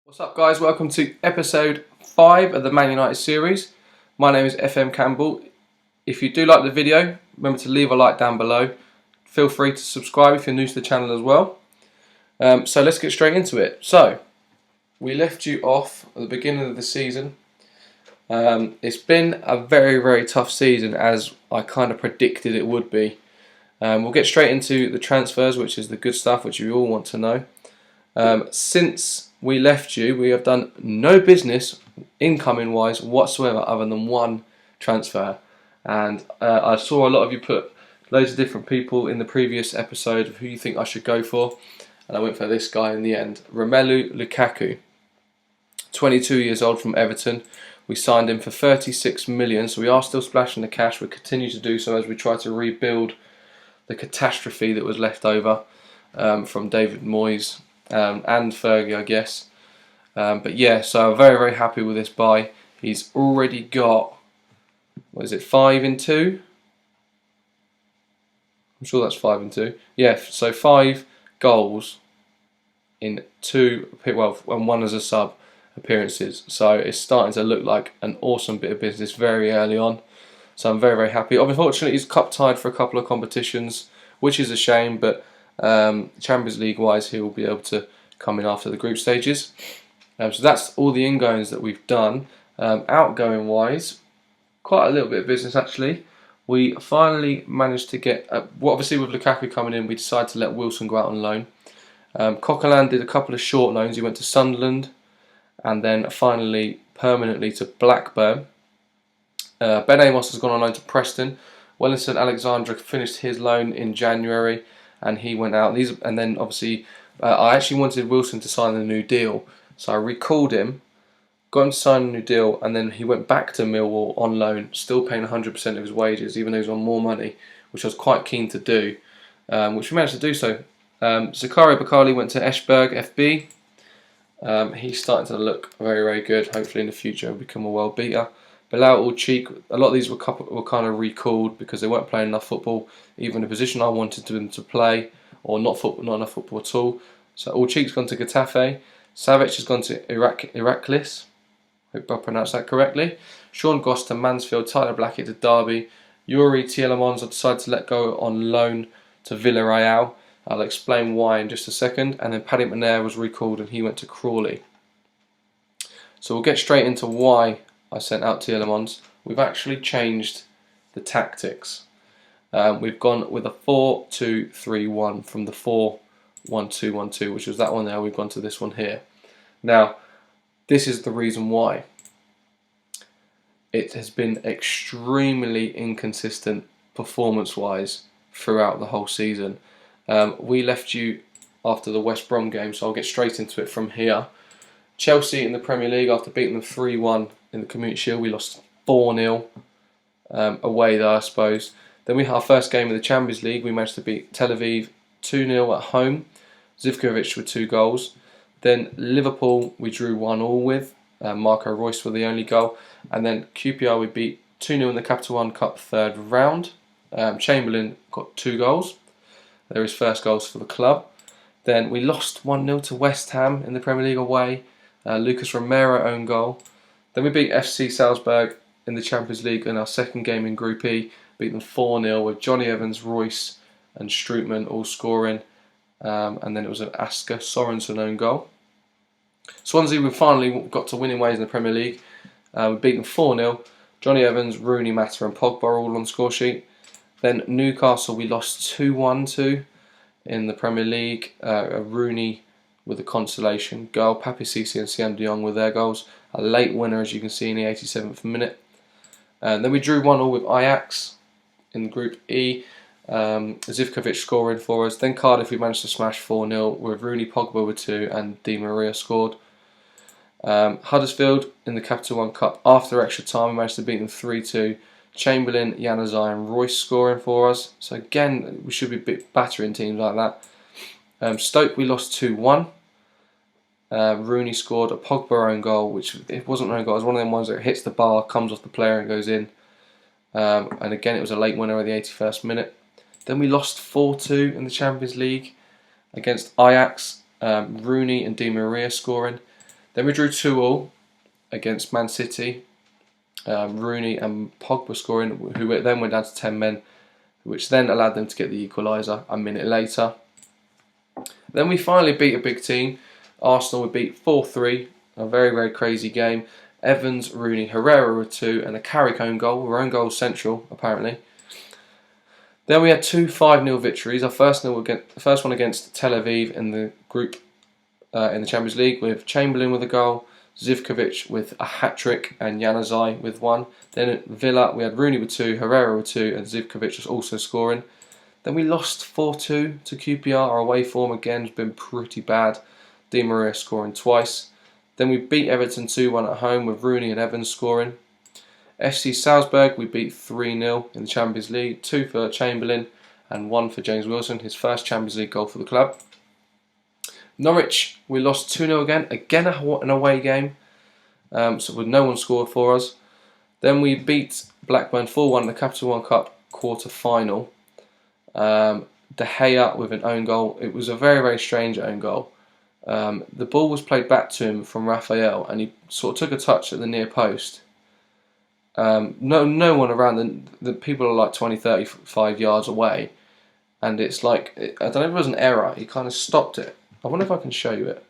What's up, guys? Welcome to episode 5 of the Man United series. My name is FM Campbell. If you do like the video, remember to leave a like down below. Feel free to subscribe if you're new to the channel as well. So let's get straight into it. So, we left you off at the beginning of the season. It's been a very, very tough season, as I kind of predicted it would be. We'll get straight into the transfers, which is the good stuff, which you all want to know. Since we left you, we have done no business incoming wise whatsoever other than one transfer, and I saw a lot of you put loads of different people in the previous episode of who you think I should go for, and I went for this guy in the end. Romelu Lukaku, 22 years old, from Everton. We signed him for 36 million, so we are still splashing the cash. We continue to do so as we try to rebuild the catastrophe that was left over from David Moyes and Fergie, I guess. But yeah, so I'm very, very happy with this buy. He's already got, 5 in 2? I'm sure that's 5 in 2. Yeah, so 5 goals in 2, well, and 1 as a sub appearances. So it's starting to look like an awesome bit of business very early on. So I'm very, very happy. Unfortunately, he's cup tied for a couple of competitions, which is a shame, but Champions League wise, he will be able to come in after the group stages. So that's all the ingoings that we've done. Outgoing wise, quite a little bit of business actually. We finally managed to get, obviously with Lukaku coming in, we decided to let Wilson go out on loan. Coquelin did a couple of short loans. He went to Sunderland and then finally permanently to Blackburn. Ben Amos has gone on loan to Preston. Wellington Alexandra finished his loan in January and he went out. And then obviously I actually wanted Wilson to sign the new deal, so I recalled him, got him to sign a new deal, and then he went back to Millwall on loan, still paying 100% of his wages, even though he was on more money, which I was quite keen to do, which we managed to do so. Zakaria Bakali went to Eschberg FB. He's starting to look very, very good. Hopefully in the future he'll become a world beater. Bilal Ulchik, a lot of these were kind of recalled because they weren't playing enough football, even the position I wanted them to play, or not enough football at all. So Ulchik's gone to Getafe. Savic has gone to Iraklis. Hope I pronounced that correctly. Sean Goss to Mansfield. Tyler Blackett to Derby. Yuri Tielemans I decided to let go on loan to Villarreal. I'll explain why in just a second. And then Paddy McNair was recalled and he went to Crawley. So we'll get straight into why I sent out Tielemans. We've actually changed the tactics. We've gone with a 4-2-3-1 from the 4-1-2-1-2, which was that one there. We've gone to this one here. Now, this is the reason why. It has been extremely inconsistent performance-wise throughout the whole season. We left you after the West Brom game, so I'll get straight into it from here. Chelsea in the Premier League, after beating them 3-1 in the Community Shield, we lost 4-0 away there, I suppose. Then we had our first game of the Champions League. We managed to beat Tel Aviv 2-0 at home. Zivkovic with 2 goals. Then Liverpool we drew 1-1 with. Marco Reus with the only goal. And then QPR we beat 2-0 in the Capital One Cup third round. Chamberlain got 2 goals. They're his first goals for the club. Then we lost 1-0 to West Ham in the Premier League away. Lucas Romero own goal. Then we beat FC Salzburg in the Champions League in our second game in Group E. Beat them 4-0 with Johnny Evans, Royce and Strootman all scoring. And then it was an Asker Sorensen own goal. Swansea, we finally got to winning ways in the Premier League. We beat them 4-0. Johnny Evans, Rooney, Mata and Pogba all on the score sheet. Then Newcastle we lost 2-1 to in the Premier League. Rooney with a consolation goal. Papi Cisse and Siam de Jong with their goals. A late winner, as you can see, in the 87th minute. And then we drew 1-1 with Ajax in Group E. Zivkovic scoring for us. Then Cardiff we managed to smash 4-0 with Rooney, Pogba with 2 and Di Maria scored. Huddersfield in the Capital One Cup after extra time we managed to beat them 3-2. Chamberlain, Januzaj and Royce scoring for us. So again, we should be battering teams like that. Stoke we lost 2-1. Rooney scored a Pogba own goal, which it wasn't an own goal. It was one of them ones that hits the bar, comes off the player and goes in. And again, it was a late winner at the 81st minute. Then we lost 4-2 in the Champions League against Ajax. Rooney and Di Maria scoring. Then we drew 2-2 against Man City. Rooney and Pogba scoring, who then went down to 10 men, which then allowed them to get the equaliser a minute later. Then we finally beat a big team. Arsenal we beat 4-3, a very, very crazy game. Evans, Rooney, Herrera with 2, and a Carrick own goal. Our own goal central, apparently. Then we had 2 5-0 victories. Our first one against Tel Aviv in the group in the Champions League, with Chamberlain with a goal, Zivkovic with a hat-trick, and Januzaj with 1. Then at Villa we had Rooney with 2, Herrera with 2, and Zivkovic was also scoring. Then we lost 4-2 to QPR. Our away form again has been pretty bad. Di Maria scoring twice. Then we beat Everton 2-1 at home with Rooney and Evans scoring. FC Salzburg we beat 3-0 in the Champions League, 2 for Chamberlain and 1 for James Wilson, his first Champions League goal for the club. Norwich we lost 2-0 again an away game, so with no one scored for us. Then we beat Blackburn 4-1 in the Capital One Cup quarter final. De Gea with an own goal. It was a very, very strange own goal. The ball was played back to him from Raphael, and he sort of took a touch at the near post. No one around. The people are like 20, 35 yards away, and it's like, I don't know if it was an error. He kind of stopped it. I wonder if I can show you it.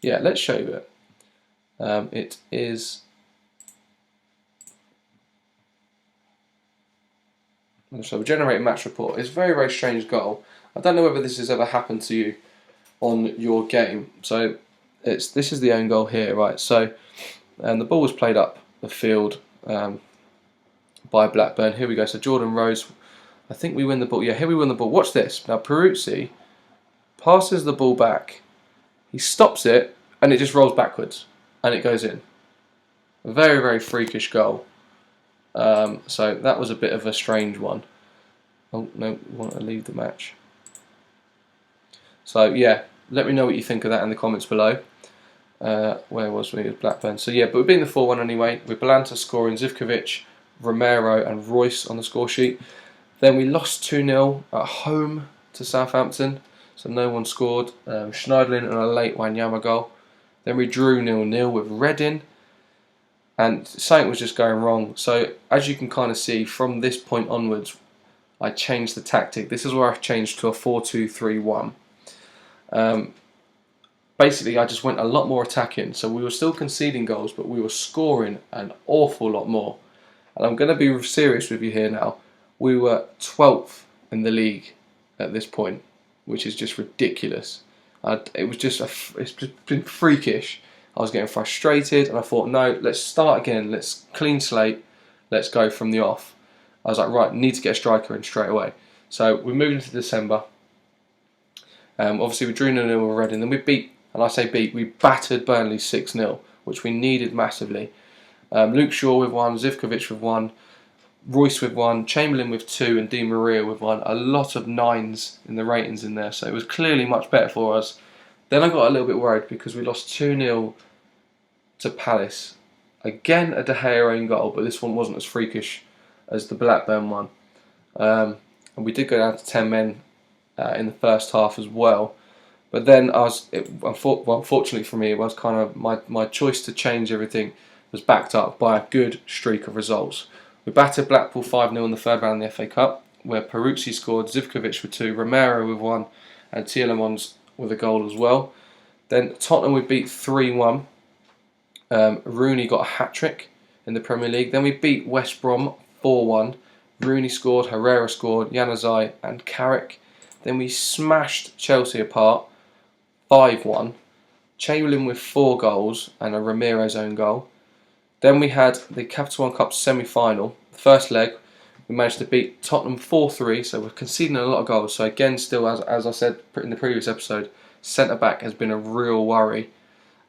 Yeah, let's show you it. It is. So we generate a match report. It's a very, very strange goal. I don't know whether this has ever happened to you on your game. So this is the own goal here, right? So the ball was played up the field by Blackburn. Here we go. So Jordan Rose, I think we win the ball. Yeah, here we win the ball. Watch this. Now Peruzzi passes the ball back. He stops it, and it just rolls backwards, and it goes in. A very, very freakish goal. So that was a bit of a strange one. Oh no, we want to leave the match. So yeah, let me know what you think of that in the comments below. Where was we? Blackburn. So yeah, but we've been the 4-1 anyway, with Balanta scoring, Zivkovic, Romero and Royce on the score sheet. Then we lost 2-0 at home to Southampton, so no one scored. Schneiderlin and a late Wanyama goal. Then we drew 0-0 with Reading, and something was just going wrong. So as you can kind of see, from this point onwards, I changed the tactic. This is where I've changed to a 4-2-3-1. Basically, I just went a lot more attacking. So we were still conceding goals, but we were scoring an awful lot more. And I'm going to be serious with you here now. We were 12th in the league at this point, which is just ridiculous. It's just been freakish. I was getting frustrated, and I thought, no, let's start again. Let's clean slate. Let's go from the off. I was like, right, need to get a striker in straight away. So we moved into December. Obviously, we drew 0-0 with Reading. Then we beat, and I say beat, we battered Burnley 6-0, which we needed massively. Luke Shaw with 1, Zivkovic with 1, Royce with 1, Chamberlain with 2, and Di Maria with 1. A lot of 9s in the ratings in there, so it was clearly much better for us. Then I got a little bit worried because we lost 2-0 to Palace. Again, a De Gea own goal, but this one wasn't as freakish as the Blackburn one. And we did go down to 10 men in the first half as well. But then unfortunately for me, it was kind of my choice to change everything was backed up by a good streak of results. We battered Blackpool 5-0 in the third round of the FA Cup, where Peruzzi scored, Zivkovic with 2, Romero with 1, and Tielemans with a goal as well. Then Tottenham we beat 3-1. Rooney got a hat-trick in the Premier League. Then we beat West Brom 4-1. Rooney scored, Herrera scored, Januzaj and Carrick. Then we smashed Chelsea apart 5-1. Chamberlain with 4 goals and a Ramiro's own goal. Then we had the Capital One Cup semi-final. The first leg, we managed to beat Tottenham 4-3, so we're conceding a lot of goals. So again, still, as I said in the previous episode, centre-back has been a real worry.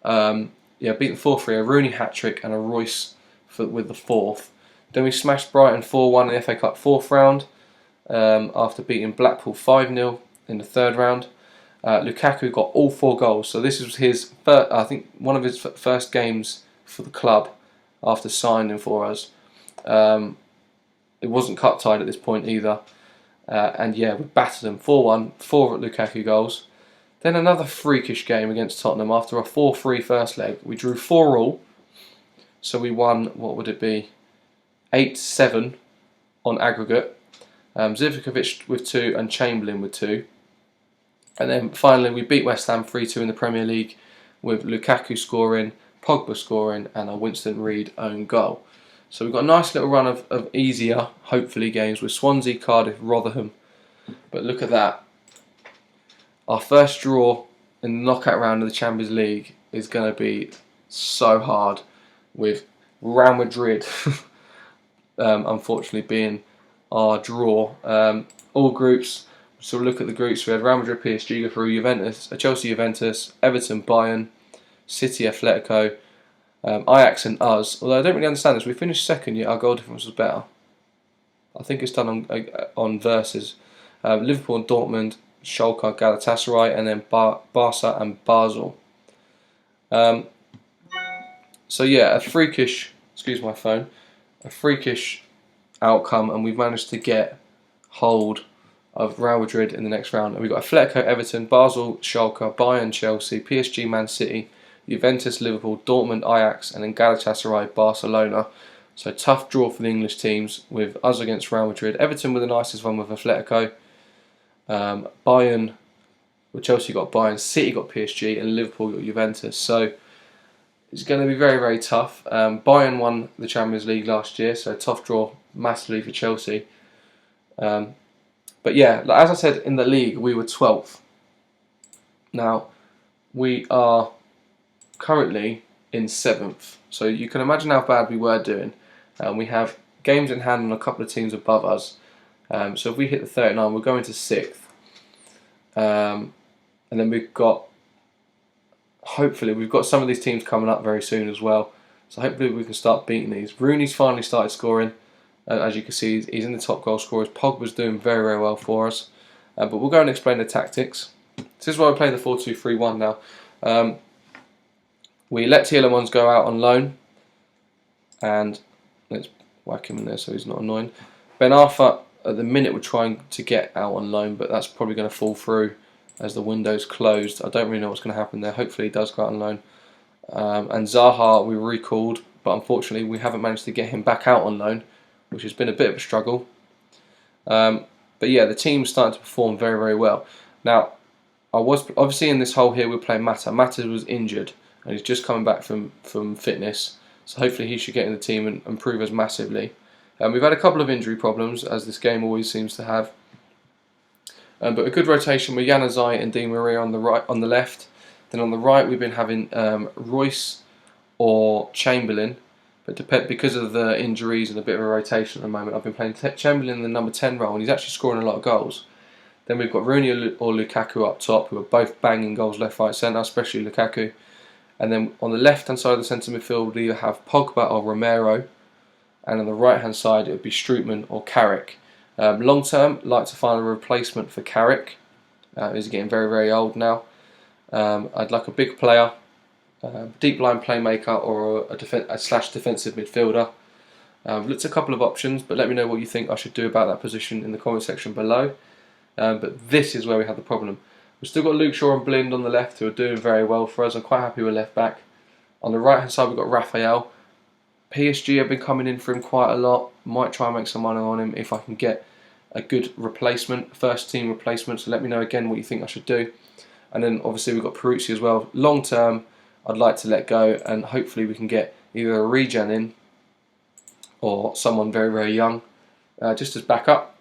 Beaten 4-3, a Rooney hat-trick and a Royce with the 4th. Then we smashed Brighton 4-1 in the FA Cup 4th round, after beating Blackpool 5-0 in the 3rd round. Lukaku got all 4 goals, so this was his first, I think one of his first games for the club after signing for us. It wasn't cup tied at this point either, and yeah, we battered them 4-1, 4 Lukaku goals. Then another freakish game against Tottenham after a 4-3 first leg. We drew 4-all, so we won, what would it be, 8-7 on aggregate. Zivkovic with 2 and Chamberlain with 2. And then finally we beat West Ham 3-2 in the Premier League with Lukaku scoring, Pogba scoring and a Winston Reid own goal. So we've got a nice little run of easier, hopefully, games with Swansea, Cardiff, Rotherham. But look at that. Our first draw in the knockout round of the Champions League is going to be so hard, with Real Madrid unfortunately being our draw. All groups, so we'll look at the groups. We had Real Madrid, PSG go through, Chelsea, Juventus, Everton, Bayern, City, Atletico, Ajax and us. Although I don't really understand this, we finished second yet our goal difference was better. I think it's done on versus. Liverpool and Dortmund, Schalke, Galatasaray, and then Barca and Basel. So yeah, a freakish outcome, and we've managed to get hold of Real Madrid in the next round. And we've got Atletico, Everton, Basel, Schalke, Bayern, Chelsea, PSG, Man City, Juventus, Liverpool, Dortmund, Ajax, and then Galatasaray, Barcelona. So tough draw for the English teams, with us against Real Madrid. Everton with the nicest one with Atletico. Bayern, well, Chelsea got Bayern, City got PSG, and Liverpool got Juventus. So it's going to be very, very tough. Bayern won the Champions League last year, so a tough draw massively for Chelsea. But yeah, as I said, in the league we were 12th. Now we are currently in 7th, so you can imagine how bad we were doing. We have games in hand on a couple of teams above us. So if we hit the 39, we're going to 6th. And then hopefully we've got some of these teams coming up very soon as well. So hopefully we can start beating these. Rooney's finally started scoring. As you can see, he's in the top goal scorers. Pogba's doing very, very well for us. But we'll go and explain the tactics. This is why we play the 4-2-3-1 now. We let Tielemans go out on loan. And let's whack him in there so he's not annoying. Ben Arfa, at the minute, we're trying to get out on loan, but that's probably going to fall through as the window's closed. I don't really know what's going to happen there. Hopefully he does go out on loan. And Zaha, we recalled, but unfortunately we haven't managed to get him back out on loan, which has been a bit of a struggle. But yeah, the team's starting to perform very, very well. Now, I was obviously in this hole here, we're playing Mata. Mata was injured, and he's just coming back from fitness. So hopefully he should get in the team and improve us massively. We've had a couple of injury problems, as this game always seems to have. But a good rotation with Januzaj and Di Maria on the left. Then on the right we've been having Royce or Chamberlain. But because of the injuries and a bit of a rotation at the moment, I've been playing Chamberlain in the number 10 role, and he's actually scoring a lot of goals. Then we've got Rooney or Lukaku up top, who are both banging goals left, right, centre, especially Lukaku. And then on the left-hand side of the centre midfield, we either have Pogba or Romero. And on the right-hand side, it would be Strootman or Carrick. Long-term, like to find a replacement for Carrick. He's getting very, very old now. I'd like a big player, deep line playmaker, or a slash defensive midfielder. Looked at a couple of options, but let me know what you think I should do about that position in the comment section below. But this is where we have the problem. We've still got Luke Shaw and Blind on the left, who are doing very well for us. I'm quite happy with left back. On the right hand side we've got Raphael. PSG have been coming in for him quite a lot. Might try and make some money on him if I can get a good replacement, first team replacement. So let me know again what you think I should do. And then obviously we've got Peruzzi as well. Long term, I'd like to let go, and hopefully we can get either a Regen in or someone very, very young just as backup.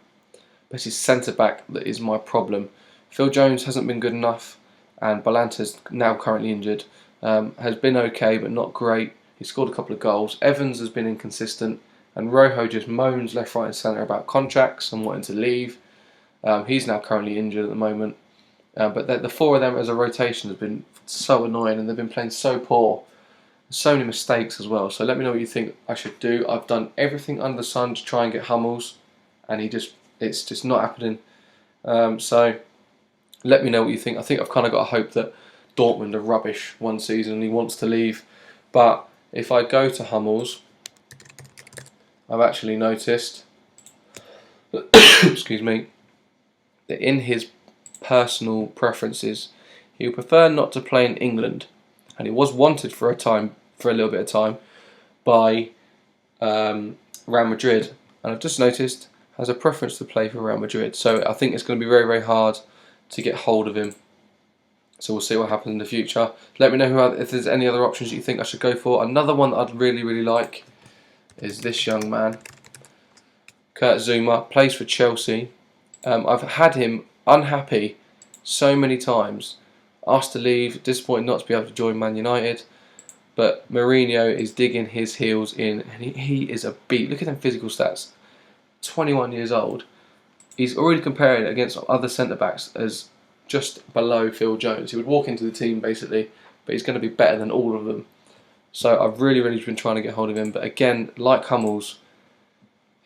But it's centre back that is my problem. Phil Jones hasn't been good enough, and Balanta's now currently injured. Has been okay, but not great. He scored a couple of goals. Evans has been inconsistent, and Rojo just moans left, right and centre about contracts and wanting to leave. He's now currently injured at the moment. But the four of them as a rotation has been so annoying, and they've been playing so poor. So many mistakes as well. So let me know what you think I should do. I've done everything under the sun to try and get Hummels, and it's just not happening. So let me know what you think. I think I've kind of got a hope that Dortmund are rubbish one season and he wants to leave. But if I go to Hummels, I've actually noticed, excuse me, that in his personal preferences, he would prefer not to play in England, and he was wanted for a little bit of time by Real Madrid, and I've just noticed has a preference to play for Real Madrid. So I think it's going to be very, very hard to get hold of him. So we'll see what happens in the future. Let me know if there's any other options you think I should go for. Another one that I'd really, really like is this young man, Kurt Zouma, plays for Chelsea. I've had him unhappy so many times, asked to leave, disappointed not to be able to join Man United. But Mourinho is digging his heels in, and he is a beat. Look at them physical stats. 21 years old. He's already comparing against other centre-backs as just below Phil Jones. He would walk into the team basically, but he's going to be better than all of them. So I've really, really been trying to get hold of him. But again, like Hummels,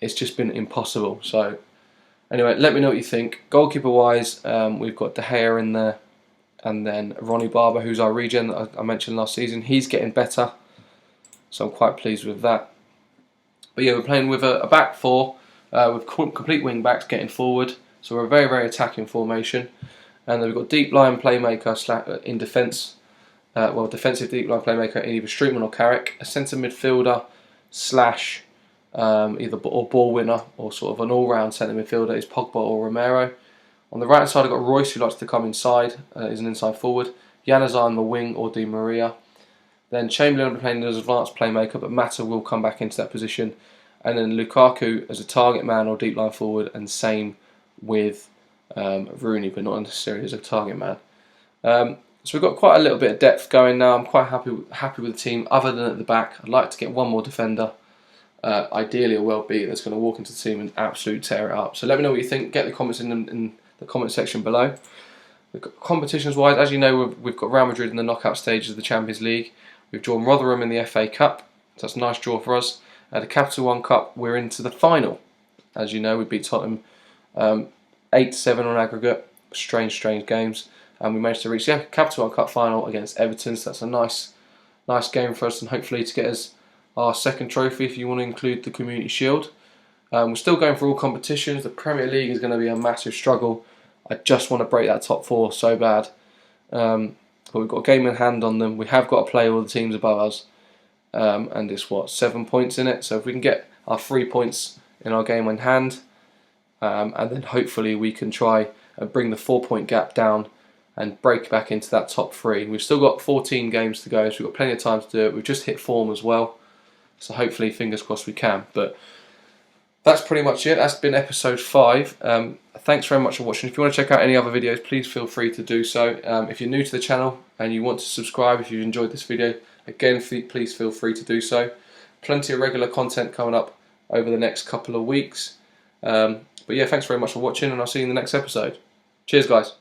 it's just been impossible. So anyway, let me know what you think. Goalkeeper-wise, we've got De Gea in there. And then Ronnie Barber, who's our regen that I mentioned last season. He's getting better. So I'm quite pleased with that. But yeah, we're playing with a back four with complete wing backs getting forward. So we're a very, very attacking formation. And then we've got deep line playmaker in defence. Defensive deep line playmaker in either Streetman or Carrick. A centre midfielder slash either ball winner or sort of an all-round centre midfielder is Pogba or Romero. On the right hand side, I've got Royce, who likes to come inside, is an inside forward. Januzaj on the wing, or Di Maria. Then Chamberlain will be playing as an advanced playmaker, but Mata will come back into that position. And then Lukaku as a target man or deep line forward, and same with Rooney, but not necessarily as a target man. So we've got quite a little bit of depth going now. I'm quite happy with the team, other than at the back. I'd like to get one more defender. Ideally a world beat that's going to walk into the team and absolutely tear it up. So let me know what you think. Get the comments in the comment section below. Competitions wise, as you know, we've got Real Madrid in the knockout stages of the Champions League. We've drawn Rotherham in the FA Cup, so that's a nice draw for us. The Capital One Cup, we're into the final. As you know, we beat Tottenham 8-7 on aggregate. Strange games, and we managed to reach the Capital One Cup final against Everton. So that's a nice game for us, and hopefully to get us our second trophy, if you want to include the Community Shield. We're still going for all competitions. The Premier League is going to be a massive struggle. I just want to break that top four so bad. But we've got a game in hand on them. We have got to play all the teams above us. And it's 7 points in it. So if we can get our 3 points in our game in hand, and then hopefully we can try and bring the 4-point gap down and break back into that top three. We've still got 14 games to go, so we've got plenty of time to do it. We've just hit form as well. So hopefully, fingers crossed, we can. But that's pretty much it. That's been episode 5. Thanks very much for watching. If you want to check out any other videos, please feel free to do so. If you're new to the channel and you want to subscribe, if you've enjoyed this video, again, please feel free to do so. Plenty of regular content coming up over the next couple of weeks. But yeah, thanks very much for watching, and I'll see you in the next episode. Cheers, guys.